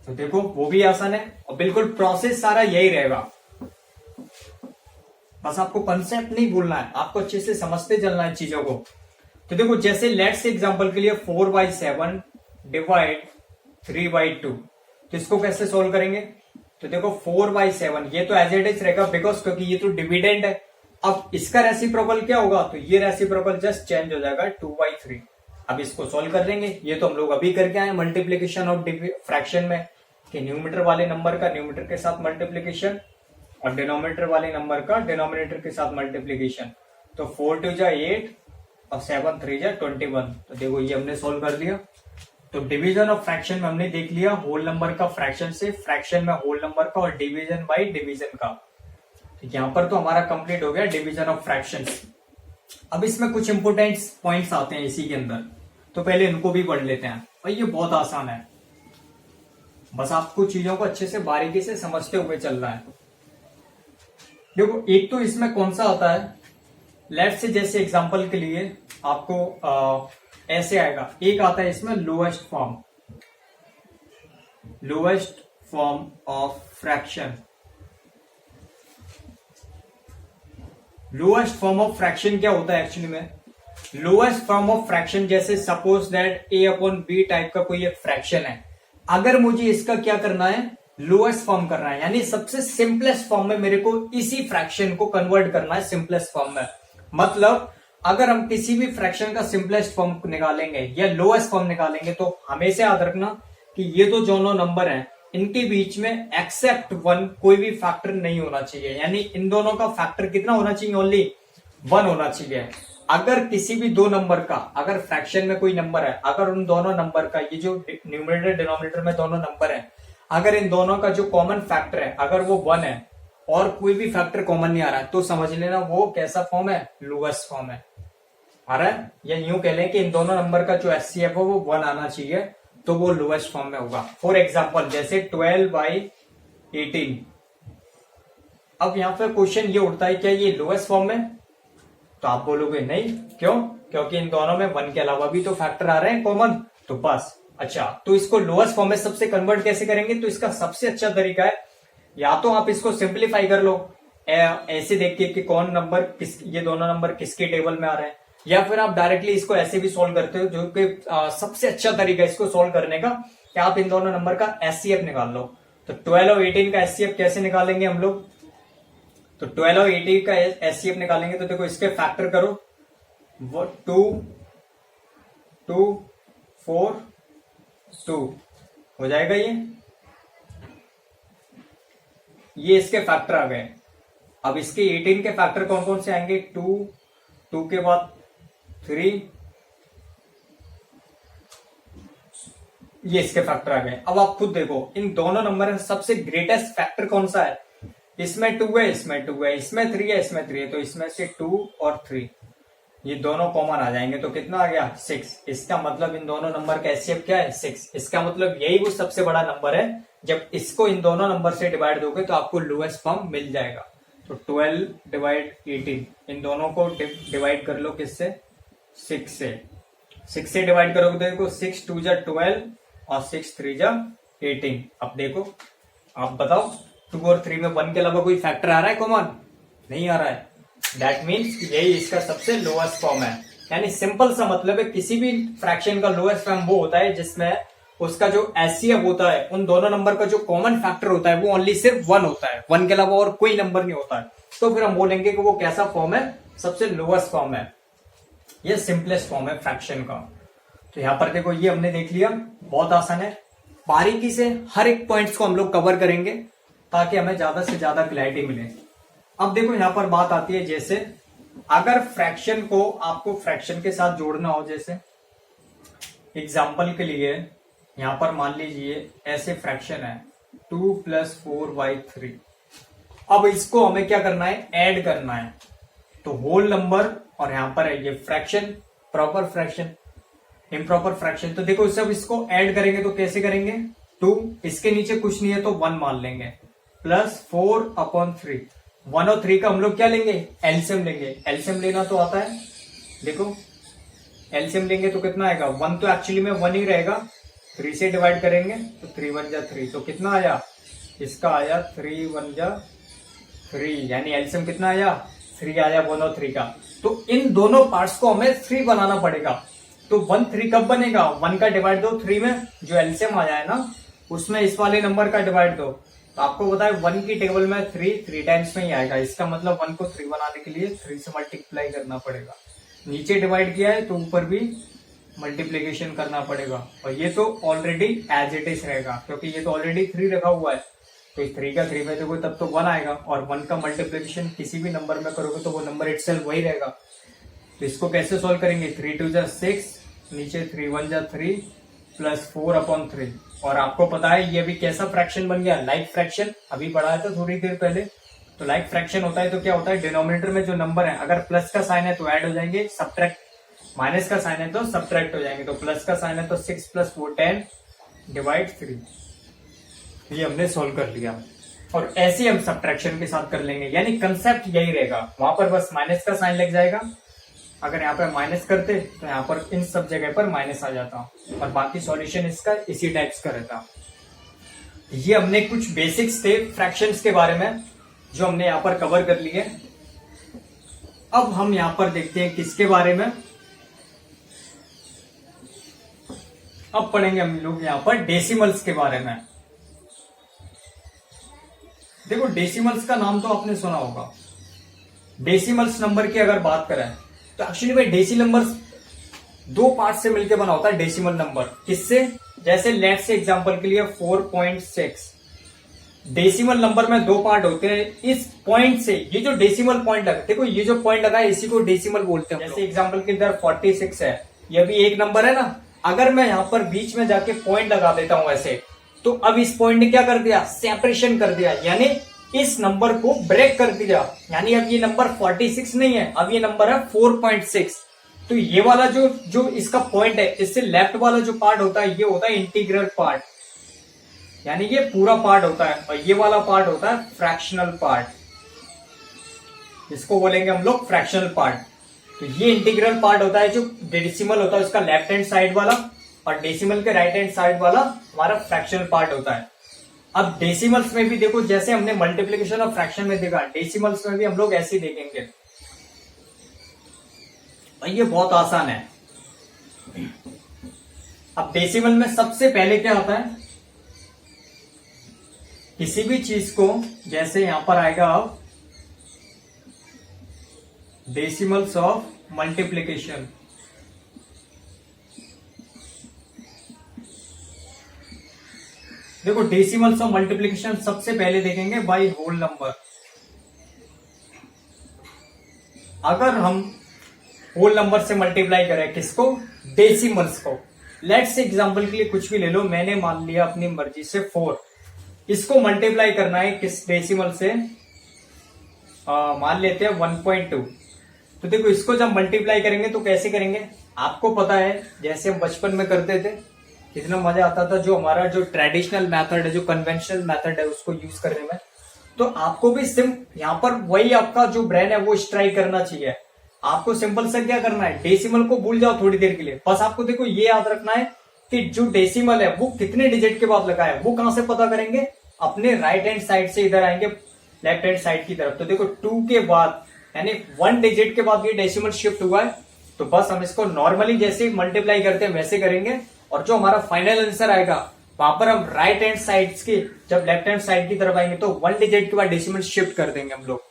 तो देखो वो भी आसान है और बिल्कुल प्रोसेस सारा यही रहेगा। बस आपको कंसेप्ट नहीं भूलना है, आपको अच्छे से समझते चलना है चीजों को। तो देखो जैसे लेट्स एग्जांपल के लिए 4/7 डिवाइड 3/2, तो इसको कैसे सोल्व करेंगे, तो देखो 4/7 ये तो एज इट इज रहेगा बिकॉज क्योंकि ये तो डिविडेंड है। अब इसका रेसिप्रोकल क्या होगा, तो ये रेसिप्रोकल जस्ट चेंज हो जाएगा 2/3। अब इसको सोल्व कर लेंगे। ये तो हम लोग अभी करके आए मल्टीप्लीकेशन ऑफ फ्रैक्शन में, कि न्यूमरेटर वाले नंबर का न्यूमरेटर के साथ मल्टीप्लीकेशन और डिनोमिनेटर वाले नंबर का डिनोमिनेटर के साथ मल्टीप्लीकेशन। तो 4 2 जा 8 और 7 3 जा 21, तो देखो ये हमने सोल्व कर दिया। तो डिवीजन ऑफ फ्रैक्शन में हमने देख लिया होल नंबर का फ्रैक्शन से, फ्रैक्शन में होल नंबर का, और डिवीजन बाय डिवीजन का। तो यहां पर तो हमारा कंप्लीट हो गया डिवीजन ऑफ फ्रैक्शंस। अब इसमें कुछ इंपोर्टेंट पॉइंट्स आते हैं इसी के अंदर, तो पहले इनको भी पढ़ लेते हैं। और ये बहुत आसान है, बस आपको चीजों को अच्छे से बारीकी से समझते हुए चलना है। देखो एक तो इसमें कौन सा आता है, लेट्स से जैसे एग्जांपल के लिए आपको ऐसे आएगा। एक आता है इसमें lowest form of fraction. Lowest form of fraction क्या होता है एक्चुअली में, लोएस्ट फॉर्म ऑफ फ्रैक्शन जैसे सपोज दैट a/b टाइप का कोई एक फ्रैक्शन है। अगर मुझे इसका क्या करना है, लोएस्ट फॉर्म करना है, यानी सबसे सिंपलेस्ट फॉर्म में मेरे को इसी फ्रैक्शन को कन्वर्ट करना है सिंपलेस्ट फॉर्म में। मतलब अगर हम किसी भी फ्रैक्शन का सिंपलेस्ट फॉर्म निकालेंगे या लोएस्ट फॉर्म निकालेंगे, तो हमेशा याद रखना कि ये तो दोनों नंबर हैं, इनके बीच में एक्सेप्ट 1 कोई भी फैक्टर नहीं होना चाहिए। यानी इन दोनों का फैक्टर कितना होना चाहिए, ओनली 1 होना चाहिए। अगर किसी भी 2 नंबर का, अगर फ्रैक्शन में कोई नंबर है, अगर उन दोनों नंबर का, ये जो न्यूमरेटर डिनोमिनेटर में दोनों नंबर है, अगर इन दोनों का जो कॉमन फैक्टर है अगर वो 1 है और कोई भी फैक्टर कॉमन नहीं आ रहा है, तो समझ लेना वो कैसा फॉर्म है, लोएस्ट फॉर्म है। आ रहा है, या यूं कह लें कि इन दोनों नंबर का जो एचसीएफ हो वो 1 आना चाहिए, तो वो लोएस्ट फॉर्म में होगा। फॉर एग्जाम्पल जैसे 12/18। अब यहां पर क्वेश्चन ये उठता है, क्या ये लोएस्ट फॉर्म में, तो आप बोलोगे नहीं, क्यों, क्योंकि इन दोनों में 1 के अलावा भी तो फैक्टर आ रहे हैं कॉमन, तो बस। अच्छा, तो इसको लोएस्ट फॉर्म में सबसे कन्वर्ट कैसे करेंगे, तो इसका सबसे अच्छा तरीका है, या तो आप इसको सिंप्लीफाई कर लो ऐसे देख के कि कौन नंबर किस, ये दोनों नंबर किसके टेबल में आ रहे हैं, या फिर आप डायरेक्टली इसको ऐसे भी सोल्व करते हो, जो कि सबसे अच्छा तरीका है इसको सोल्व करने का, कि आप इन दोनों नंबर का एचसीएफ निकाल लो। तो 12 और 18 का एचसीएफ कैसे निकालेंगे हम लोग? तो 12 और 18 का एचसीएफ निकालेंगे तो देखो इसके फैक्टर करो, 2 2 4 2 हो जाएगा। ये इसके फैक्टर आ गए। अब इसके 18 के फैक्टर कौन कौन से आएंगे? 2 2 के बाद 3, ये इसके फैक्टर आ गए। अब आप खुद देखो इन दोनों नंबर में सबसे ग्रेटेस्ट फैक्टर कौन सा है? इसमें 2 है, इसमें 2 है, इसमें 3 है, इसमें 3 है। तो इसमें से 2 और 3 ये दोनों कॉमन आ जाएंगे तो कितना आ गया? 6। इसका मतलब इन दोनों नंबर का एचसीएफ क्या है? 6। इसका मतलब यही वो सबसे बड़ा नंबर है। जब इसको इन दोनों नंबर से डिवाइड दोगे तो आपको लोएस्ट फॉर्म मिल जाएगा। तो 12 डिवाइड 18, इन दोनों को डिवाइड कर लो किससे? 6 से। 6 से डिवाइड करोगे तो देखो 6 2 जा 12 और 6 3 जा 18। अब देखो आप बताओ 2 और 3 में 1 के अलावा कोई फैक्टर आ रहा है कॉमन? नहीं आ रहा है। दैट मीन्स यही इसका सबसे लोएस्ट फॉर्म है। यानी सिंपल सा मतलब है किसी भी फ्रैक्शन का लोएस्ट फॉर्म वो होता है जिसमें उसका जो एचसीएफ होता है उन दोनों नंबर का जो कॉमन फैक्टर होता है वो ओनली सिर्फ 1 होता है, 1 के अलावा और कोई नंबर नहीं होता है। तो फिर हम बोलेंगे कि वो कैसा फॉर्म है? सबसे लोएस्ट फॉर्म है, ये सिंपलेस्ट फॉर्म है फ्रैक्शन का। तो यहां पर देखो ये हमने देख लिया, बहुत आसान है। बारीकी से हर एक पॉइंट्स को हम लोग कवर करेंगे ताकि हमें ज्यादा से ज्यादा क्लैरिटी मिले। अब देखो यहां पर बात आती है, जैसे अगर फ्रैक्शन को आपको फ्रैक्शन के साथ जोड़ना हो, जैसे एग्जाम्पल के लिए यहां पर मान लीजिए ऐसे फ्रैक्शन है 2 + 4y3। अब इसको हमें क्या करना है? ऐड करना है। तो होल नंबर और यहां पर है ये fraction, proper fraction, improper fraction. तो देखो सब इसको ऐड करेंगे तो कैसे करेंगे? 2 इसके नीचे कुछ नहीं है तो 1 मान लेंगे, +4/3। 1 और 3 का हम लोग क्या लेंगे? एलसीएम लेंगे। एलसीएम लेना तो आता है, देखो एलसीएम लेंगे तो कितना आएगा? 1 तो एक्चुअली में 1 ही रहेगा, 3 से डिवाइड करेंगे तो 3 1 जा 3। तो कितना आया? इसका आया 3 1 जा 3, यानी एलसीएम कितना आया? 3 आया 1 और 3 का। तो इन दोनों पार्ट्स को हमें 3 बनाना पड़ेगा। तो 1 3 कब बनेगा? 1 का डिवाइड दो 3 में, जो एलसीएम आ जाए ना उसमें इस वाले नंबर का डिवाइड दो। तो आपको पता है 1 की टेबल में 3 टाइम्स में ही आएगा। इसका मतलब 1 को 3 बनाने के लिए 3 से मल्टीप्लाई करना पड़ेगा। नीचे डिवाइड किया है तो ऊपर भी मल्टीप्लीकेशन करना पड़ेगा। और ये तो ऑलरेडी एज इट इज रहेगा क्योंकि ये तो ऑलरेडी 3 रखा हुआ है। तो 3 का 3 में देखो तब तो 1 आएगा, और 1 का मल्टीप्लीकेशन किसी भी नंबर में करोगे तो वो नंबर इटसेल्फ वही रहेगा। तो इसको कैसे सॉल्व करेंगे? 3 2 जा 6, नीचे 3 1 जा 3 +4/3। और आपको पता है ये भी कैसा फ्रैक्शन बन गया? Like fraction. अभी पढ़ाया था थोड़ी देर पहले। तो लाइक फ्रैक्शन होता है तो क्या होता है? डिनोमिनेटर में जो नंबर है अगर प्लस का साइन है तो ऐड हो जाएंगे, सब्ट्रैक्ट, माइनस का साइन है तो सब्ट्रैक्ट हो जाएंगे। तो प्लस का साइन है तो 6 + 4 10 डिवाइड 3। ये हमने सोल्व कर लिया। और ऐसे हम सब्ट्रैक्शन के साथ कर लेंगे, यानी कंसेप्ट यही रहेगा। वहां पर बस माइनस का साइन लग जाएगा। अगर यहाँ पर माइनस करते तो यहाँ पर इन सब जगह पर माइनस आ जाता, और बाकी सॉल्यूशन इसका इसी टाइप्स का रहता। ये हमने कुछ बेसिक्स थे फ्रैक्शंस के बारे में जो हमने यहाँ पर कवर कर लिए। अब हम यहाँ पर देखते हैं किसके बारे में? अब पढ़ेंगे हम लोग यहाँ पर डेसिमल्स के बारे में। देखो डेसिमल्स का नाम तो आपने सुना होगा। डेसिमल्स नंबर की अगर बात करें तो एक्चुअली में डेसिमल नंबर 2 पार्ट से मिलकर बना होता है। डेसिमल नंबर किससे? जैसे लेट्स से एग्जांपल के लिए 4.6। डेसिमल नंबर में 2 पार्ट होते हैं। इस पॉइंट से ये जो डेसिमल पॉइंट लगा, देखो ये जो पॉइंट लगा है इसी को डेसिमल बोलते हैं। जैसे एग्जांपल के अंदर 46 है, ये भी एक नंबर है ना। अगर मैं यहां पर बीच में जाके पॉइंट लगा देता हूं ऐसे, तो अब इस पॉइंट ने क्या कर दिया? सेपरेशन कर दिया, यानी इस नंबर को ब्रेक कर दिया। यानी अब ये नंबर 46 नहीं है, अब ये नंबर है 4.6। तो ये वाला जो इसका पॉइंट है, इससे लेफ्ट वाला जो पार्ट होता है ये होता है इंटीग्रल पार्ट, यानी ये पूरा पार्ट होता है। और ये वाला पार्ट होता है फ्रैक्शनल पार्ट, इसको बोलेंगे हम लोग फ्रैक्शनल पार्ट। तो ये इंटीग्रल पार्ट होता है जो डेसिमल होता है उसका लेफ्ट हैंड साइड वाला, और डेसिमल के राइट हैंड साइड वाला हमारा फ्रैक्शनल पार्ट होता है। अब डेसिमल्स में भी देखो, जैसे हमने मल्टीप्लिकेशन और फ्रैक्शन में देखा, डेसिमल्स में भी हम लोग ऐसे ही देखेंगे। और ये बहुत आसान है। अब डेसिमल में सबसे पहले क्या होता है, किसी भी चीज को, जैसे यहां पर आएगा अब डेसिमल्स ऑफ मल्टीप्लीकेशन, देखो डेसिमल्स ऑफ मल्टीप्लीकेशन सबसे पहले देखेंगे बाय होल नंबर। अगर हम होल नंबर से मल्टीप्लाई करें किसको, डेसिमल्स को, लेट्स एग्जांपल के लिए कुछ भी ले लो, मैंने मान लिया अपनी मर्जी से 4, इसको मल्टीप्लाई करना है किस डेसिमल से, मान लेते हैं 1.2। तो देखो इसको जब मल्टीप्लाई करेंगे तो कैसे करेंगे, आपको पता है जैसे हम बचपन में करते थे कितना मजा आता था, जो हमारा जो ट्रेडिशनल मेथड है, जो कन्वेंशनल मेथड है उसको यूज करने में। तो आपको भी यहाँ पर वही आपका जो ब्रेन है वो स्ट्राइक करना चाहिए। आपको सिंपल सा क्या करना है, डेसिमल को भूल जाओ थोड़ी देर के लिए, बस आपको देखो ये याद रखना है कि जो डेसिमल है वो कितने डिजिट के बाद लगा है, वो कहां से पता करेंगे, अपने राइट हैंड साइड से इधर आएंगे लेफ्ट हैंड साइड की तरफ। तो देखो 2 के बाद यानी 1 डिजिट के बाद ये डेसिमल शिफ्ट हुआ है, तो बस हम इसको नॉर्मली जैसे मल्टीप्लाई करते हैं वैसे करेंगे, और जो हमारा फाइनल आंसर आएगा वहां पर हम राइट हैंड साइड की जब लेफ्ट हैंड साइड की तरफ आएंगे तो 1 डिजिट के बाद डेसिमल शिफ्ट कर देंगे हम लोग।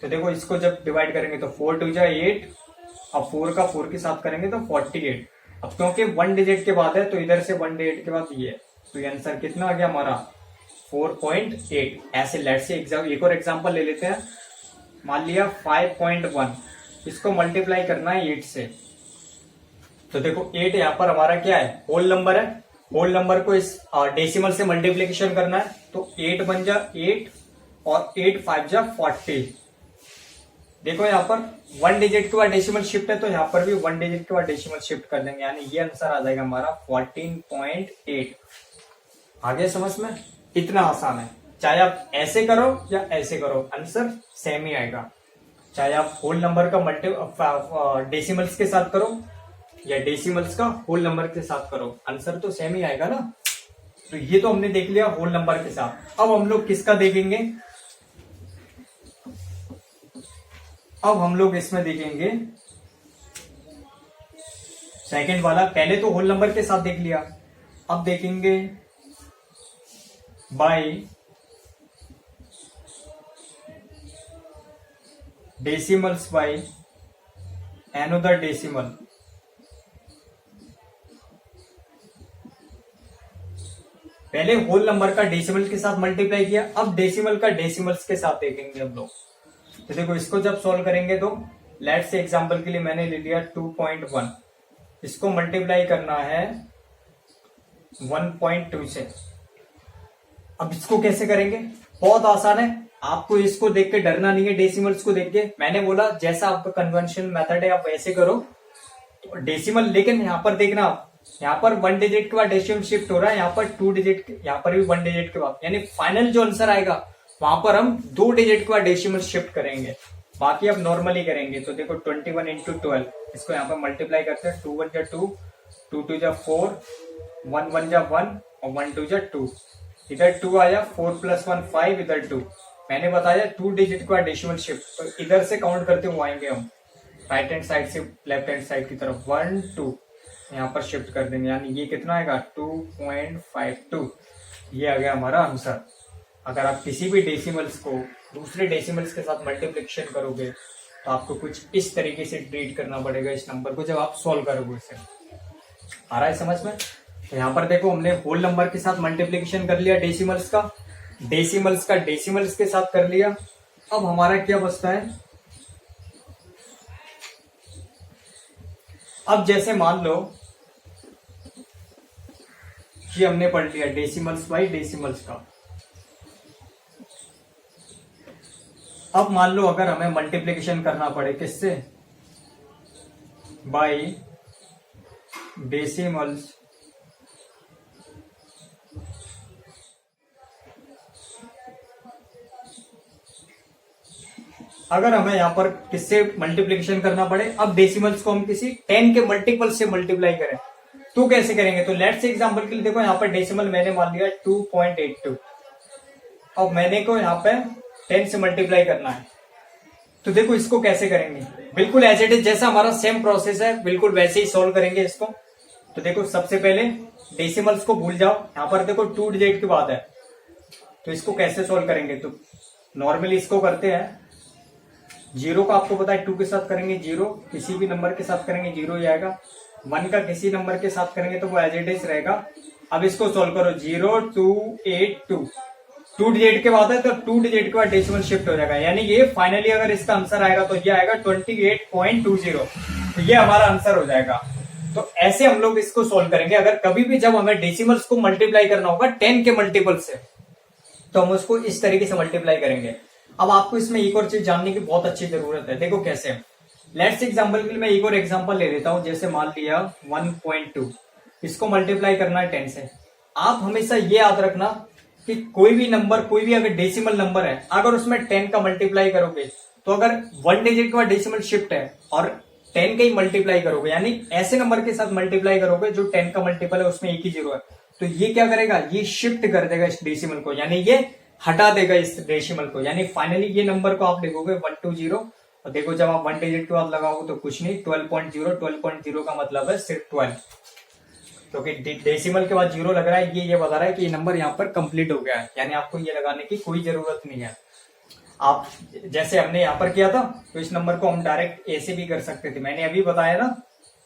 तो देखो इसको जब डिवाइड करेंगे तो 4 2 जा 8, अब 4 का 4 के साथ करेंगे तो 48। अब क्योंकि 1 डिजिट के बाद है तो इधर से 1 डिजिट के बाद ये है, तो ये आंसर कितना आ गया हमारा 4.8। ऐसे लेट से एक और एग्जांपल ले लेते हैं, मान लिया 5.1, इसको मल्टीप्लाई करना है 8 से। तो देखो 8 यहाँ पर हमारा क्या है, होल नंबर है, होल नंबर को इस डेसिमल से मल्टीप्लीकेशन करना है, तो 8 बन जा 8 और 8 5 जा 40। देखो यहाँ पर 1 डिजिट के बाद डेसिमल शिफ्ट है, तो यहाँ पर भी 1 डिजिट के बाद डेसिमल शिफ्ट कर देंगे, यानी ये आंसर आ जाएगा हमारा 14.8। आगे समझ में, इतना आसान है, चाहे आप ऐसे करो या ऐसे करो आंसर सेम ही आएगा, चाहे आप होल नंबर का डेसिमल्स के साथ करो या डेसिमल्स का होल नंबर के साथ करो, आंसर तो सेम ही आएगा ना। तो ये तो हमने देख लिया होल नंबर के साथ। अब हम लोग किसका देखेंगे, अब हम लोग इसमें देखेंगे सेकंड वाला, पहले तो होल नंबर के साथ देख लिया, अब देखेंगे by decimals by another decimal. पहले होल नंबर का डेसिमल के साथ मल्टीप्लाई किया, अब डेसिमल का डेसिमल्स के साथ देखेंगे हम लोग। तो देखो इसको जब सॉल्व करेंगे तो लेट्स से एग्जांपल के लिए मैंने ले लिया 2.1, इसको मल्टीप्लाई करना है 1.2 से। अब इसको कैसे करेंगे, बहुत आसान है, आपको इसको देख के डरना नहीं है, डेसिमल्स को देख के। मैंने बोला जैसा आपका कन्वेंशनल मेथड है आप वैसे करो, तो डेसिमल, लेकिन यहाँ पर देखना, यहाँ पर 1 डिजिट के बाद डेसिमल शिफ्ट हो रहा है, यहाँ पर 2 डिजिट, यहाँ पर भी 1 डिजिट के बाद, यानी फाइनल जो आंसर आएगा वहां पर हम 2 डिजिट के बाद डेसिमल शिफ्ट करेंगे, बाकी अब नॉर्मली करेंगे। तो देखो 21 इंटू 12, इसको यहाँ पर मल्टीप्लाई करते हैं, 2 1 जा 2, 2 2 जा 4, 1 1 जा 1 और 1 2 जा 2, इधर 2 आया, 4 + 1 5, इधर 2। मैंने बताया 2 डिजिट के बाद डेसिमल शिफ्ट, तो इधर से काउंट करते हुए आएंगे हम राइट हैंड साइड से लेफ्ट हैंड साइड की तरफ, 1 2 यहाँ पर शिफ्ट कर देंगे, यानी ये कितना आएगा 2.52। ये आ गया हमारा आंसर। अगर आप किसी भी डेसिमल्स को दूसरे डेसिमल्स के साथ मल्टीप्लिकेशन करोगे तो आपको कुछ इस तरीके से ट्रीट करना पड़ेगा इस नंबर को जब आप सॉल्व करोगे इसे। आ रहा है समझ में। तो यहाँ पर देखो हमने होल नंबर के साथ मल्टीप्लिकेशन कर लिया डेसिमल्स का डेसिमल्स के साथ कर लिया। अब हमारा क्या बचता है, अब जैसे मान लो कि हमने पढ़ लिया डेसिमल्स बाय डेसिमल्स का। अब मान लो अगर हमें मल्टीप्लिकेशन करना पड़े किससे, बाय डेसिमल्स अगर हमें यहां पर किससे मल्टीप्लिकेशन करना पड़े, अब डेसिमल्स को हम किसी 10 के मल्टीपल से मल्टीप्लाई करें तो कैसे करेंगे। तो लेट्स से एग्जांपल के लिए देखो यहाँ पर डेसिमल मैंने मान लिया 2.82, अब मैंने को यहाँ पे 10 से मल्टीप्लाई करना है। तो देखो इसको कैसे करेंगे, बिल्कुल एज इट इज जैसा हमारा सेम प्रोसेस है बिल्कुल वैसे ही सोल्व करेंगे इसको। तो देखो सबसे पहले डेसिमल्स को भूल जाओ, यहाँ पर देखो 2 डिजिट के बाद है, तो इसको कैसे सोल्व करेंगे? तो नॉर्मली इसको करते हैं, जीरो का आपको पता है 2 के साथ करेंगे जीरो, किसी भी नंबर के साथ करेंगे जीरो ही आएगा, 1 का किसी नंबर के साथ करेंगे तो वो एज इट इज रहेगा। अब इसको सोल्व करो, 0282 2 डिजिट के बाद है, तो 2 डिजिट के बाद डेसिमल शिफ्ट हो जाएगा, यानी ये फाइनली अगर इसका आंसर आएगा तो ये आएगा 28.20, तो ये हमारा आंसर हो जाएगा। तो ऐसे हम लोग इसको सोल्व करेंगे। अगर कभी भी जब हमें डेसिमल्स को मल्टीप्लाई करना होगा 10 के मल्टीपल से, तो हम उसको इस तरीके से मल्टीप्लाई करेंगे। अब आपको इसमें एक और चीज जानने की बहुत अच्छी जरूरत है, देखो कैसे। लेट्स एग्जांपल के लिए मैं एक और एग्जांपल ले लेता हूं, जैसे मान लिया 1.2, इसको मल्टीप्लाई करना है 10 से। आप हमेशा ये याद रखना कि कोई भी नंबर, कोई भी अगर डेसिमल नंबर है, अगर उसमें 10 का मल्टीप्लाई करोगे, तो अगर 1 डिजिट के बाद डेसिमल शिफ्ट है और 10 का ही मल्टीप्लाई करोगे, यानी ऐसे नंबर के साथ मल्टीप्लाई करोगे जो 10 का मल्टीपल है, उसमें एक ही जीरो है, तो ये क्या करेगा, ये शिफ्ट कर देगा इस डेसिमल को, यानी ये हटा देगा इस डेसिमल को, यानी फाइनली ये नंबर को आप लिखोगे 120। और देखो जब आप 1 डिजिट के बाद लगाओगे तो कुछ नहीं, 12.0 का मतलब है सिर्फ 12, क्योंकि डेसिमल के बाद जीरो लग रहा है, ये बता रहा है कि ये नंबर यहाँ पर कंप्लीट हो गया है, यानी आपको ये लगाने की कोई जरूरत नहीं है। आप जैसे हमने यहाँ पर किया था, तो इस नंबर को हम डायरेक्ट ऐसे भी कर सकते थे, मैंने अभी बताया ना।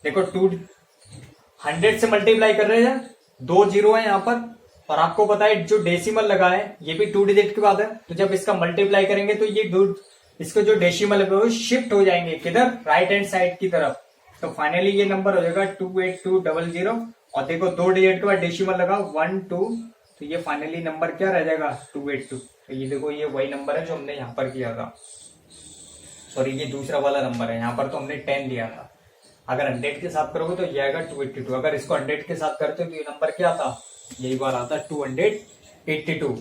देखो 200 से मल्टीप्लाई कर रहे हैं, 2 जीरो है यहाँ पर, और आपको पता है जो डेसिमल लगा है ये भी 2 डिजिट के बाद है, तो जब इसका मल्टीप्लाई करेंगे तो ये इसको जो डेसिमल है वो शिफ्ट हो जाएंगे किधर, राइट हैंड साइड की तरफ। तो फाइनली ये नंबर हो जाएगा 28200, और देखो 2 डिजिट के बाद डेसिमल लगा 1 2, तो ये फाइनली नंबर क्या रह जाएगा 282। तो ये देखो ये वही नंबर है जो हमने यहाँ पर किया था, सॉरी ये दूसरा वाला नंबर है, यहाँ पर तो हमने 10 लिया था। अगर 100 के साथ करोगे तो ये आएगा 282, अगर इसको 100 के साथ करते हो तो ये नंबर क्या था, यही बार आता 282।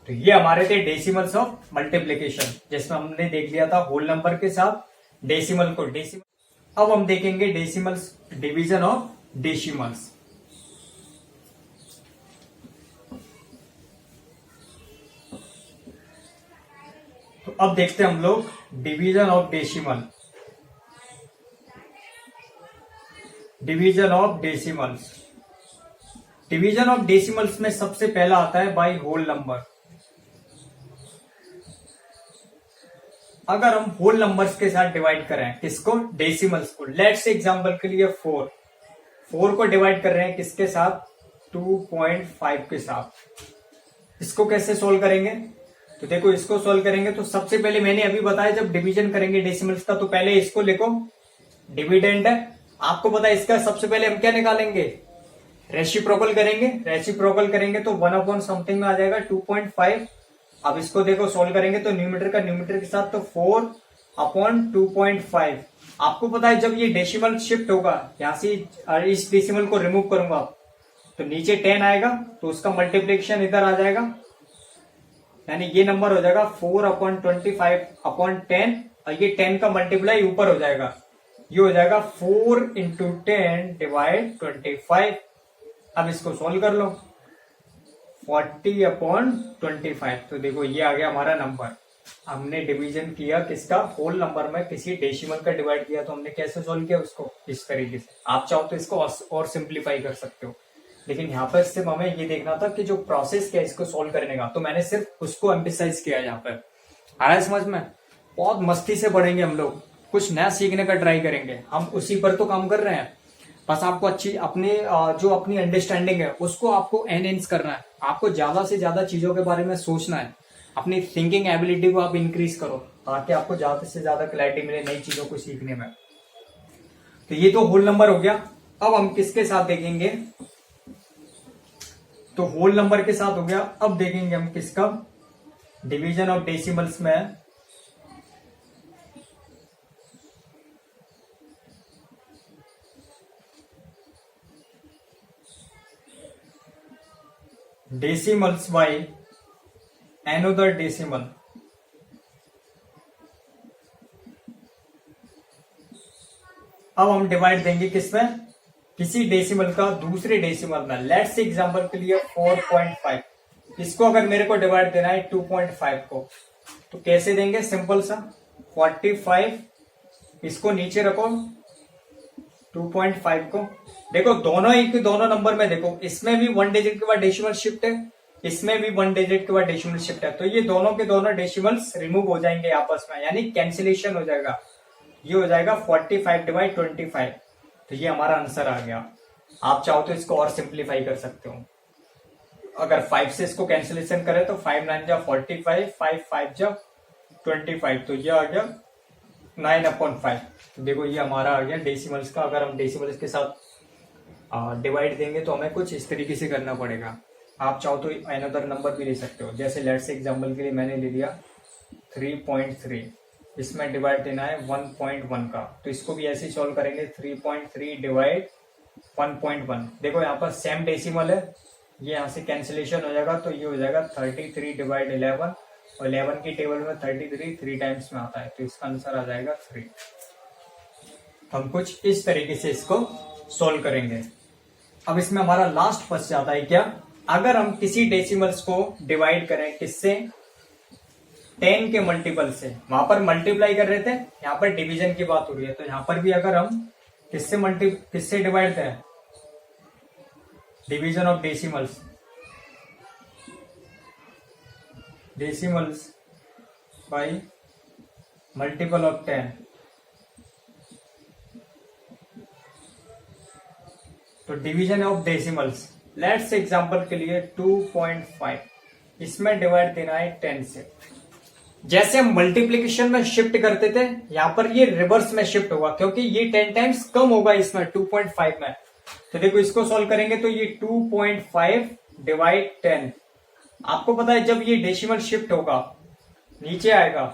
तो ये हमारे थे डेसिमल्स ऑफ मल्टीप्लीकेशन, जिसमें हमने देख लिया था होल नंबर के साथ डेसिमल को डेसिमल। अब हम देखेंगे डेसिमल्स, डिवीजन ऑफ डेसिमल्स। तो अब देखते हैं हम लोग division of decimal. Division of decimals, division of decimals में सबसे पहला आता है बाय होल नंबर। अगर हम होल नंबर्स के साथ डिवाइड करें किसको, डेसिमल्स को, लेट्स एग्जांपल के लिए 4 को डिवाइड कर रहे हैं किसके साथ, 2.5 के साथ। इसको कैसे सोल्व करेंगे, तो देखो इसको सोल्व करेंगे तो सबसे पहले मैंने अभी बताया जब डिवीजन करेंगे डेसिमल्स का, तो पहले इसको लिखो, डिविडेंड है, आपको पता है इसका सबसे पहले हम क्या निकालेंगे, रेसिप्रोकल करेंगे। रेसिप्रोकल करेंगे तो 1 अपॉन समथिंग में आ जाएगा 2.5। अब इसको देखो सोल्व करेंगे तो न्यूमरेटर का न्यूमरेटर के साथ तो 4 अपॉन 2.5। आपको पता है जब ये डेसिमल शिफ्ट होगा, यहां से इस डेसिमल को रिमूव करूंगा तो नीचे 10 आएगा, तो उसका मल्टीप्लीकेशन इधर आ जाएगा, यानी ये नंबर हो जाएगा 4 अपॉन 25 अपॉन 10, और ये 10 का मल्टीप्लाई ऊपर हो जाएगा, ये हो जाएगा 4 इंटू 10 डिवाइड 25। अब इसको सोल्व कर लो, 40 अपॉन 25, तो देखो ये आ गया हमारा नंबर। हमने डिवीजन किया किसका, होल नंबर में किसी डेसिमल का डिवाइड किया, तो हमने कैसे सोल्व किया उसको, इस तरीके से। आप चाहो तो इसको और सिंप्लीफाई कर सकते हो, लेकिन यहाँ पर सिर्फ हमें ये देखना था कि जो प्रोसेस क्या है इसको सोल्व करने का, तो मैंने सिर्फ उसको एम्फेसाइज किया यहाँ पर। आ रहा है समझ में? बहुत मस्ती से पढ़ेंगे हम लोग, कुछ नया सीखने का ट्राई करेंगे, हम उसी पर तो काम कर रहे हैं। बस आपको अच्छी अपने जो अपनी अंडरस्टैंडिंग है उसको आपको एनहेंस करना है, आपको ज्यादा से ज्यादा चीजों के बारे में सोचना है, अपनी थिंकिंग एबिलिटी को आप इंक्रीज करो, ताकि आपको ज्यादा से ज्यादा क्लैरिटी मिले नई चीजों को सीखने में। तो ये तो होल नंबर हो गया। अब हम किसके साथ देखेंगे, तो होल नंबर के साथ हो गया। अब देखेंगे हम किसका, डिवीजन ऑफ डेसिमल्स में डेसिमल्स बाय अनदर डेसिमल। अब हम डिवाइड देंगे किसमें, किसी डेसिमल का दूसरे डेसिमल में। लेट्स एग्जांपल के लिए 4.5, इसको अगर मेरे को डिवाइड देना है 2.5 को, तो कैसे देंगे, सिंपल सा 45, इसको नीचे रखो, 2.5 को देखो दोनों नंबर में देखो, इसमें भी 1 डिजिट के बाद डेसिमल शिफ्ट है, इसमें भी 1 डिजिट के बाद डेसिमल शिफ्ट है, तो ये दोनों के दोनों डेसिमल्स रिमूव हो जाएंगे आपस में, यानी कैंसिलेशन हो जाएगा। ये हो जाएगा 45/25, तो ये हमारा आंसर आ गया। आप चाहो तो इसको और सिंप्लीफाई कर सकते हो। अगर 5 से इसको कैंसिलेशन करें तो 5 9 जा 45, 5 5 जा 25, तो ये आ गया 9/5। तो देखो ये हमारा आ गया डेसिमल्स का। अगर हम डेसिमल्स के साथ डिवाइड देंगे तो हमें कुछ इस तरीके से करना पड़ेगा। आप चाहो तो अनदर नंबर भी ले सकते हो, जैसे लेट्स एग्जांपल के लिए मैंने ले लिया 3.3, इसमें डिवाइड देना है 1.1 का, तो इसको भी ऐसे सॉल्व करेंगे 3.3 डिवाइड 1.1। देखो यहाँ पर सेम डेसिमल है, ये यहाँ से कैंसिलेशन हो जाएगा, तो ये हो जाएगा 33 डिवाइड 11, और 11 की टेबल में 33 3 टाइम्स में आता है, तो इसका आंसर आ जाएगा 3। हम कुछ इस तरीके से इसको सोल्व करेंगे। अब इसमें हमारा लास्ट फंस जाता है क्या, अगर हम किसी डेसिमल्स को डिवाइड करें किससे, 10 के मल्टीपल से। वहां पर मल्टीप्लाई कर रहे थे, यहाँ पर डिवीजन की बात हो रही है, तो यहाँ पर भी अगर हम किससे डिवाइड करें, division of decimals bye multiple of 10, तो division of decimals let's example के लिए 2.5, इसमें डिवाइड देना है 10 से। जैसे हम मल्टीप्लीकेशन में शिफ्ट करते थे, यहां पर ये रिवर्स में शिफ्ट होगा, क्योंकि ये 10 टाइम्स कम होगा इसमें 2.5 में। तो देखो इसको सॉल्व करेंगे तो ये 2.5 डिवाइड 10, आपको पता है जब ये डेसिमल शिफ्ट होगा नीचे आएगा,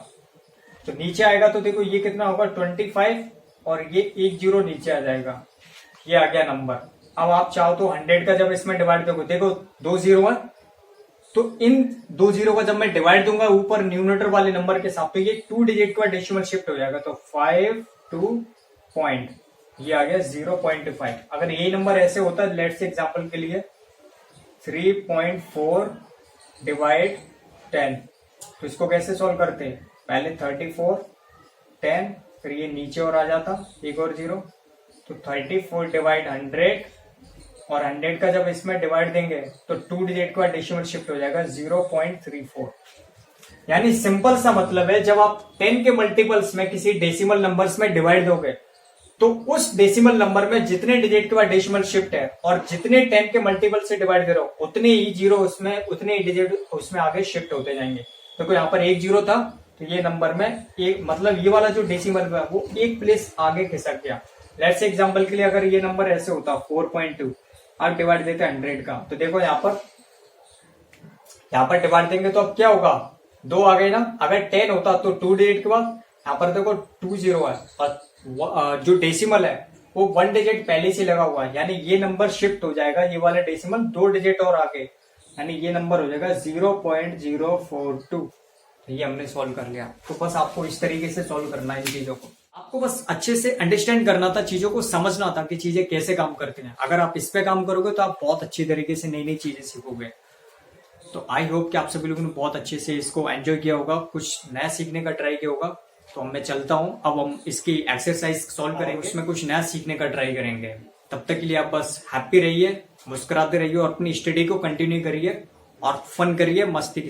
तो नीचे आएगा तो देखो ये कितना होगा 25, और ये 1 0 नीचे आ जाएगा, ये आ गया नंबर। अब आप चाहो तो 100 का जब इसमें डिवाइड दोगे, देखो 2 0 है, तो इन 2 0 का जब मैं डिवाइड दूंगा ऊपर न्यूमरेटर वाले नंबर के साथ, तो ये 2 डिजिट का डेसिमल शिफ्ट हो जाएगा, तो 5 2 पॉइंट, ये आ गया 0.5। अगर यही नंबर ऐसे होता है, लेट्स एग्जांपल के लिए 3.4 डिवाइड 10, तो इसको कैसे सॉल्व करते हैं, पहले 34 10, फिर ये नीचे और आ जाता एक और 0, तो 34 डिवाइड 100, और 100 का जब इसमें डिवाइड देंगे तो 2 डिजिट का डेसिमल शिफ्ट हो जाएगा 0.34। यानी सिंपल सा मतलब है, जब आप 10 के मल्टीपल्स में किसी डेसिमल नंबर्स में डिवाइड दोगे, तो उस डेसिमल नंबर में जितने डिजिट के बाद डेसिमल शिफ्ट है, और जितने 10 के मल्टीपल से डिवाइड दे रहे हो, उतने ही जीरो उसमें, उतने ही डिजिट उसमें आगे शिफ्ट होते जाएंगे। तो यहाँ पर 1 0 था, तो ये नंबर में एक, मतलब ये वाला जो डेसिमल है वो एक प्लेस आगे खिसक गया। लेट्स एग्जांपल के लिए अगर ये नंबर ऐसे होता 4.2, आप डिवाइड देते 100 का, तो देखो यहाँ पर डिवाइड देंगे तो अब क्या होगा, 2 आ गए ना। अगर 10 होता तो 2 डिजिट के बाद, यहाँ पर देखो 2 0 है, और जो डेसिमल है वो 1 डिजिट पहले से लगा हुआ है, यानी ये नंबर शिफ्ट हो जाएगा, ये वाला डेसिमल 2 डिजिट और आगे, यानी ये नंबर हो जाएगा 0.042। तो ये हमने सॉल्व कर लिया। तो बस आपको इस तरीके से सॉल्व करना है इन चीजों को, आपको बस अच्छे से अंडरस्टैंड करना था, चीजों को समझना था कि चीजें कैसे काम करती हैं। अगर आप इस पे काम करोगे तो आप बहुत अच्छी तरीके से नई नई चीजें सीखोगे। तो आई होप कि आप सभी लोगों ने बहुत अच्छे से इसको एंजॉय किया होगा, कुछ नया सीखने का ट्राई किया होगा। तो मैं चलता हूं, अब हम इसकी एक्सरसाइज सॉल्व करेंगे, उसमें कुछ नया सीखने का ट्राई करेंगे। तब तक के लिए आप बस हैप्पी रहिए, मुस्कुराते रहिए, और अपनी स्टडी को कंटिन्यू करिए, और फन करिए मस्ती के साथ।